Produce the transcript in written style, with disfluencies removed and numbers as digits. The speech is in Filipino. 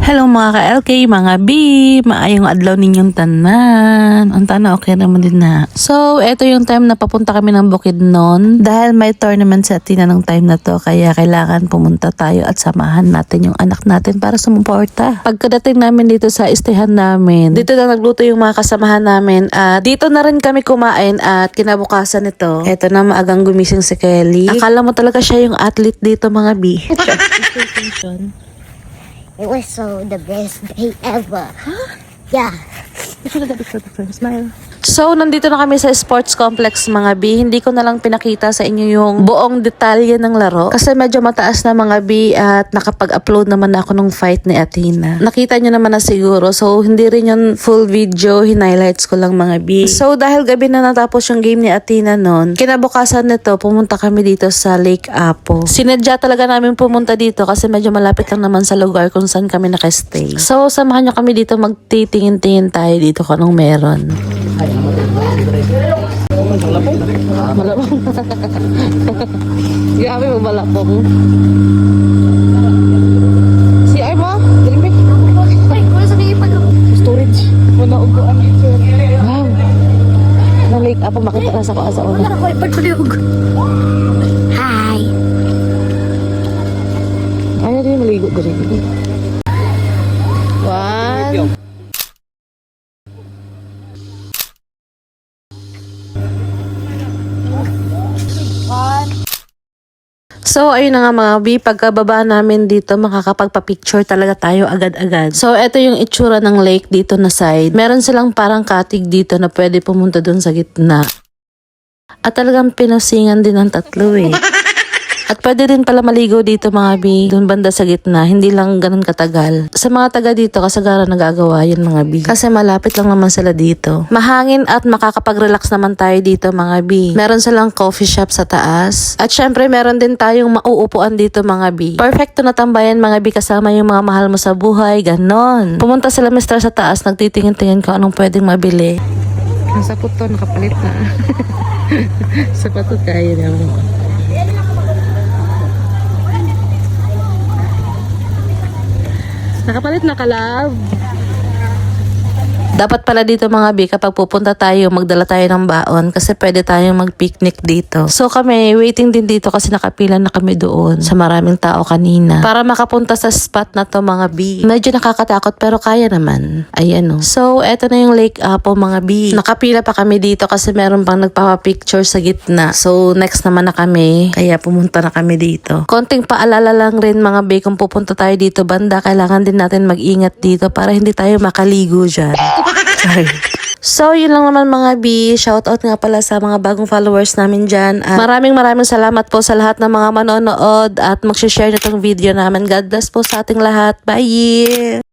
Hello mga ka-LK, mga B, maayong adlaw ninyong tanan. Ang tana okay naman din na. So, eto yung time na papunta kami ng Bukidnon. Dahil may tournament sa Athena ng time na to, kaya kailangan pumunta tayo at samahan natin yung anak natin para sumuporta. Pagkadating namin dito sa istehan namin, dito na nagluto yung mga kasamahan namin at dito na rin kami kumain at kinabukasan nito. Eto na maagang gumising si Kelly. Akala mo talaga siya yung athlete dito mga B. It was the best day ever. Huh? Yeah. Smile. So, nandito na kami sa sports complex mga B. Hindi ko na lang pinakita sa inyo yung buong detalye ng laro. Kasi medyo mataas na mga B at nakapag-upload naman ako nung fight ni Athena. Nakita nyo naman na siguro. So, hindi rin yung full video. Hinighlights ko lang mga B. So, dahil gabi na natapos yung game ni Athena nun, kinabukasan nito, pumunta kami dito sa Lake Apo. Sinadya talaga namin pumunta dito kasi medyo malapit lang naman sa lugar kung saan kami nakastay. So, samahan nyo kami dito, magtitingin-tingin tayo dito kung anong meron. Malapong. Grabe mo malapong. Si Ay mo? Dilimik. Ay, wala sa may ipag. Storage. Wala uguan. Wow. Nalik apa makita na sa ko asa una. Wala ko ipagpaliog. Hi. Ayaw din maligo ko rin. One. So, ayun na nga mga B, pagkababa namin dito, makakapagpa-picture talaga tayo agad-agad. So, eto yung itsura ng lake dito na side. Meron silang parang katig dito na pwede pumunta dun sa gitna. At talagang pinasingan din ng tatlo eh. At pwede rin pala maligo dito mga B, dun banda sa gitna, hindi lang ganun katagal. Sa mga taga dito, kasagaran nagagawa yun mga B. Kasi malapit lang naman sila dito. Mahangin at makakapag-relax naman tayo dito mga B. Meron silang coffee shop sa taas. At syempre meron din tayong mauupuan dito mga B. Perfecto na tambayan mga B kasama yung mga mahal mo sa buhay, ganon. Pumunta sila Mr. sa taas, nagtitingin-tingin ko anong pwedeng mabili. Ang sapot to, nakapalit na. Sapatot kaya naman. Nakapalit na kalab. Dapat pala dito mga B, kapag pupunta tayo, magdala tayo ng baon kasi pwede tayong mag-picnic dito. So kami, waiting din dito kasi nakapila na kami doon sa maraming tao kanina. Para makapunta sa spot na to mga B. Medyo nakakatakot pero kaya naman. Ayan o. So, eto na yung Lake Apo mga B. Nakapila pa kami dito kasi meron pang nagpapapicture sa gitna. So, next naman na kami. Kaya pumunta na kami dito. Konting paalala lang rin mga B, kung pupunta tayo dito banda, kailangan din natin mag-ingat dito para hindi tayo makaligo dyan. Sorry. So, yun lang naman mga B. Shoutout nga pala sa mga bagong followers namin dyan. At maraming salamat po sa lahat ng mga manonood at mag-share nitong video namin. God bless po sa ating lahat. Bye!